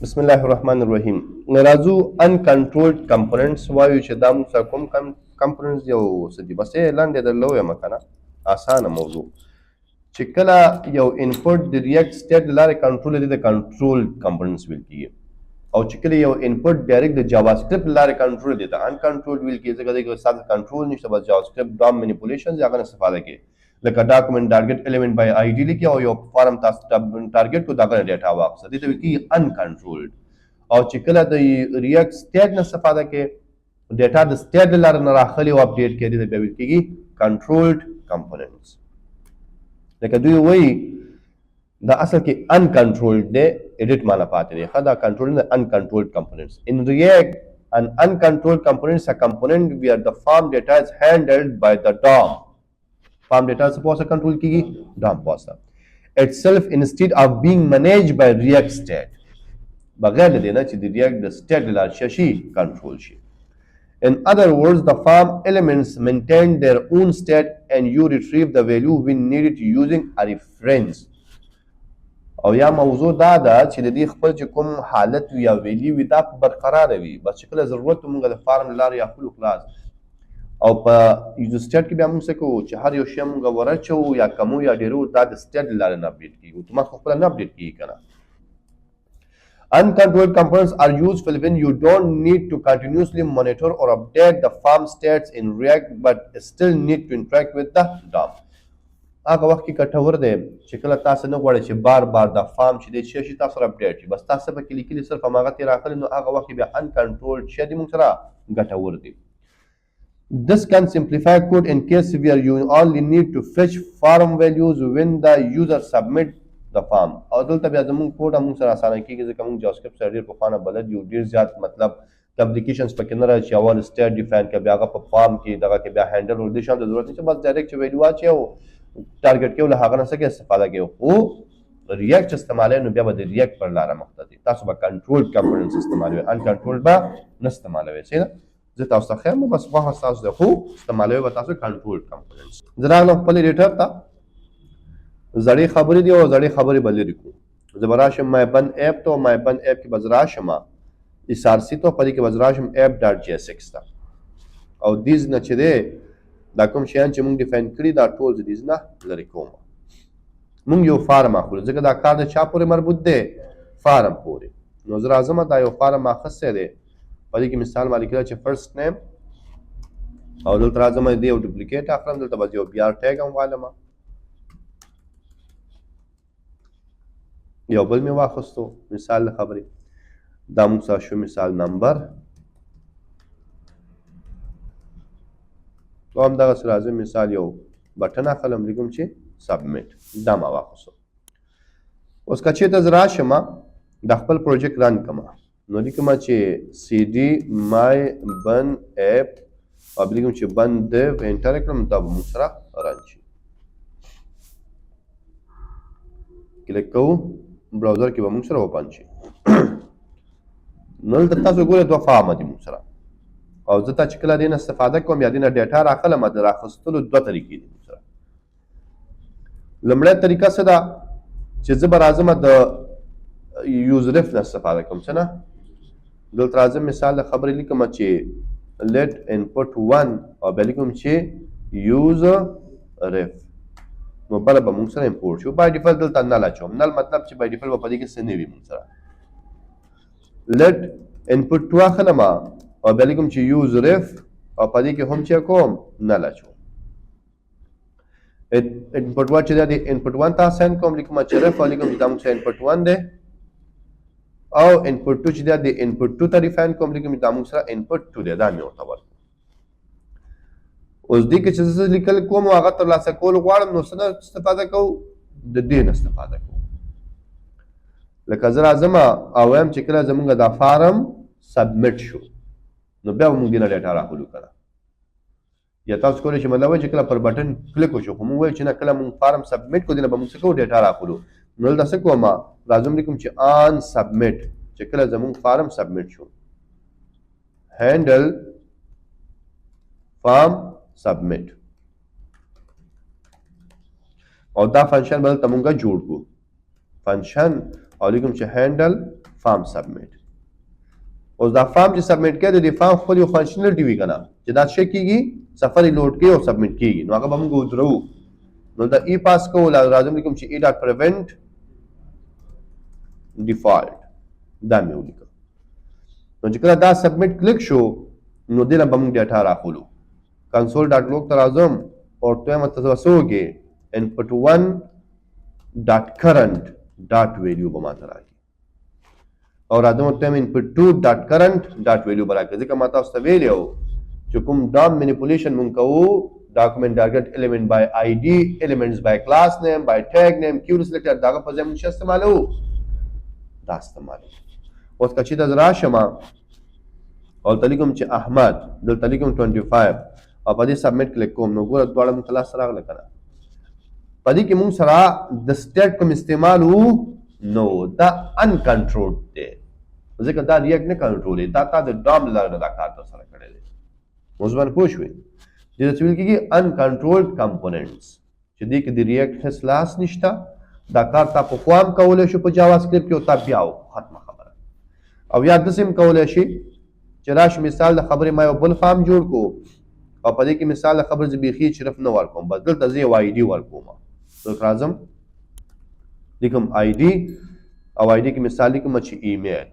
بسم الله الرحمن الرحیم راځو uncontrolled components وایو چې دا موږ سره کوم components یو څه دي بس یې لاندې درلو یم کنه اسانه موضوع چې کله یو انپوټ د ریاکټ سټیټ لاره کنټرول دي د controlled components ویل کیږي او چې کله یو انپوټ ډایرکټ د جاوا سکرپټ لاره کنټرول دي د uncontrolled ویل کیږي ځکه دغه ساده کنټرول نشته بس جاوا سکرپټ ډام مینیپولیشن ځای غن استفاده کوي لکه ډاکومنت ټارګټ الیمنٹ بای آی ډی لیکي او یو فارم تاسو ټارګټ کو دغه ډیټا واپس دي ته ویل کیږي uncontrolled او چې کله د ریاکټ سټیټ نه استفاده کوي ډیټا د سټیټ لاره نه راخلي او اپډیټ کړي د ویل کیږي controlled components لکه دوی وایي دا اصل کې uncontrolled دی edit معنا پاتې دی دا controlled the uncontrolled components in React an uncontrolled component is a component where the form data is handled by the DOM form data suppose control کیږي DOM پوسه itself instead of being managed by React state بغیر د دې نه چې د ریاکټ د سټیټ لاره شي کنټرول شي in other words the form elements maintain their own state and you retrieve the value when needed using a reference او یا موضوع دا ده چې د دې خپل چې کوم حالت یا ویلی وي دا برقرار وي بس چې کله ضرورت موږ د فارم لاره یا خپل خلاص او په یوزر سټیټ کې بیا موږ څه کوو چې هر یو شی موږ ورچو یا کمو یا ډیرو دا د سټیټ لاره نه اپډیټ کیږي اتومات خپل نه اپډیټ کیږي کنه Uncontrolled components are useful when you don't need to continuously monitor or update the form states in React but still need to interact with the DOM. هغه وخت کې ګټور دی چې کله تاسو نه غواړئ چې بار بار د فارم چې دی شي تاسو اپډیټ شي بس تاسو په کې لیکلي صرف هغه ته راغلي نو هغه وخت بیا uncontrolled شي دی موږ سره ګټور دی This can simplify code in case where you only need to fetch form values when the user submit د فارم او دلته بیا زموږ کوډ موږ سره اسانه کیږي ځکه موږ جاوا سکرپټ سره ډېر پخوانه بلد یو ډېر زیات مطلب اپلیکیشنز پکې نه راځي اول سټیټ ډیفاین کړه بیا هغه په فارم کې دغه کې بیا هینډل ور دي شام د ضرورت نشته بس ډایرکټ چې ویډیو واچي او ټارګټ کې له هغه نه څه استفاده کوي او ریاکټ استعمالوي نو بیا به د ریاکټ پر لاره مختلف تاسو به کنټرول کمپوننټس استعمالوي ان کنټرول به نه استعمالوي څه زه تاسو ته خیر بس واخه تاسو د خو استعمالوي به تاسو کنټرول کمپوننټس زه راغلم خپل ایډیټر ته زړې خبرې دي او زړې خبرې به لرې کړو زه به راشم مای بند ایپ ته مای بند ایپ کې به زه راشم اس آر سی ته په دې کې به زه راشم ایپ ډاټ جی ایس ایکس ته او دیز نه چې دی دا کوم شیان چې موږ ډیفاین کړي دا ټول زه دیز نه لرې کوم موږ یو فارم اخلو ځکه دا کار د چا پورې مربوط دی فارم پورې نو زه راځم دا یو فارم اخیستی دی په دې کې مثال ما لیکلی چې فرست نیم او دلته راځم دې یو ډوپلیکیټ اخلم دلته به یو بیا ټیګ هم والم یو بل مې واخیستو مثال د خبرې دا موږ سره شو مثال نمبر او همدغسې راځم مثال یو بټن اخلم لیکم چې سبمیټ دا ما واخیستو اوس که چېرته زه راشم د خپل پروجیکټ رن کړم نو لیکم چې سی ډي مای بن ایپ او لیکم چې بن دیو انټر کړم دا به موږ سره رن شي کلیک کوو براوزر کې به موږ سره اوپن شي نو دلته تاسو ګورئ دوه فارم دي موږ سره او زه ته چې کله دې نه استفاده کوم یا دې نه ډیټا راخلم د راخیستلو دوه طریقې دي موږ سره لومړی طریقه څه ده چې زه به راځم د یوزرف نه استفاده کوم څه نه دلته راځم مثال د خبرې لیکم چې let input 1 او بیا لیکم چې useref نو بله به موږ سره امپورټ شو بای ډیفالت دلته نل اچوم نل مطلب چې بای ډیفالت به په دې کې څه نه وي موږ سره let input 2 اخلم او بیا لیکم چې useref او په دې کې هم چې کوم نل اچوم input 1 چې دی input 1 ته اساین کوم لیکم چې ref او لیکم چې دا موږ سره input 1 دی او input 2 چې دی input 2 ته ریفاین کوم لیکم چې دا موږ سره input 2 دی دا مې ورته ورکړم اوس دې کې چې زه لیکل کوم هغه ترلاسه کول غواړم نو څه نه استفاده کوو د دې نه استفاده کوو لکه زه راځم او وایم چې کله زموږ دا فارم سبمیټ شو نو بیا به موږ دې نه ډیټا راخلو کنه یا تاسو کولی شئ مطلب چې کله پر بټن کلیک وشو خو موږ وایو چې نه کله موږ فارم سبمیټ کړو دې نه به موږ څه کوو ډیټا راخلو نو دلته څه کوم راځم لیکم چې آن سبمیټ چې کله زموږ فارم سبمیټ شو هینډل فارم submit او دا فنکشن بدل ته مونږه جوړ کو فنکشن او لیکم چې هینډل فارم سبمیټ. اوس دا فارم چې سبمیټ کړي د فارم خپل یو فنکشنالټي وي کنه چې دا څه کیږي سفر لوډ کړي او سبمیټ کیږي نو هغه به موږ ودرو نو دا ای پاس کول راځم کوم چې ای ډاټ پریونټ ډیفالت دا مې ولیکه نو چې کله دا سبمیټ کلیک شو نو دلته به موږ ډیټا راخولو کنسول ډاټ لوګ ته راځم او ته مته وسوږي input 1 dot current dot value به ماته راځي او راځم ته input 2 dot current dot value براکه ځکه ماته اوس ته ویلو چې کوم ډام مینیپولیشن مونږ کوو document target element by id elements by class name by tag name query selector داغه په ځای مونږ استعمالو دا استعمالو اوس کچې د راشمه او تلیکم چې احمد دل تلیکم 25 او په دې سبمیټ کلیک کوم نو ګوره دواړه مونږ خلاص راغله کنه په دې کې مونږ سره د سټیټ کوم استعمالو نو دا uncontrolled دی ځکه دا ریاکټ نه کنټرولې دا تا د ډام لاره دا کار تر سره کړی دی اوس باندې پوه شوې دې ته ویل کېږي uncontrolled components چې دې کې د ریاکټ هیڅ لاس نشته دا کار تا په خوا هم کولی شو په جاوا سکرپټ کې او تا بیا ختمه خبره او یا داسې هم کولی شي چې راشي مثال د خبرې ما یو بل فارم جوړ کو او په دې کې مثال د خبرې زه بیخي صرف نه ورکوم بس دلته زه یو آی ډي ورکوم راځم لیکم آی ډي او آی ډي کې مثال لیکم چې ایمیل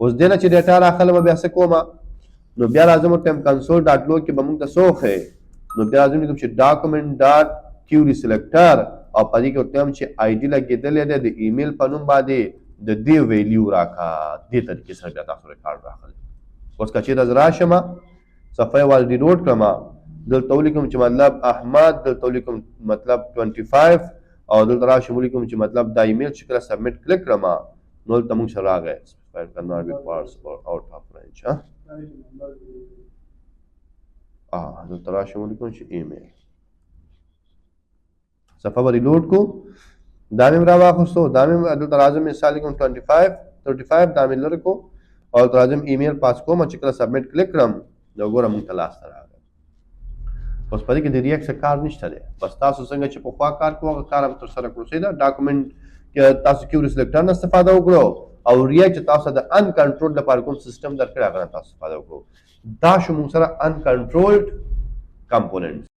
اوس دې نه چې ډیټا راخلم بیا څه کوم نو بیا راځم ټیم کنسول ډاټ لوګ کې به موږ ته سوخه نو بیا راځم لیکم چې ډاکومنټ ډاټ کیوري سلیکټر او په دې کې ټیم چې آی ډي لګېدلې ده د ایمیل په نوم باندې د دې ویلیو راکا دې طریقې سره بیا تاسو ریکارډ راخلئ اوس که چېرته زه راشم صفحه وال ډیلوډ کړم دلته ولیکم چې مطلب احمد دلته ولیکم مطلب 25 او دلته راشم ولیکم چې مطلب دا ایمیل چې کله سبمیټ کلیک کړم نو دلته موږ سره راغی فایل cannot be parsed or out of range دلته راشم ولیکم چې ایمیل صفحه به ریلوډ کو دا مې راواخیستو دا مې دلته راځم مثال لیکم 25 35 دا مې لرې کو او دلته راځم ایمیل پاس کوم چې کله سبمیټ کلیک کړم نو ګوره موږ ته لاسته راغی اوس په دې کې د ریاکټ څه کار نشته دی بس تاسو څنګه چې پخوا کار کوو هغه کار هم ترسره کړو صحیح ده ډاکومنټ کې تاسو کیوري سلیکټر نه استفاده وکړو او ریاکټ چې تاسو د انکنټرول لپاره کوم سیستم درکړی هغه نه تاسو استفاده وکړو دا شو موږ سره uncontrolled components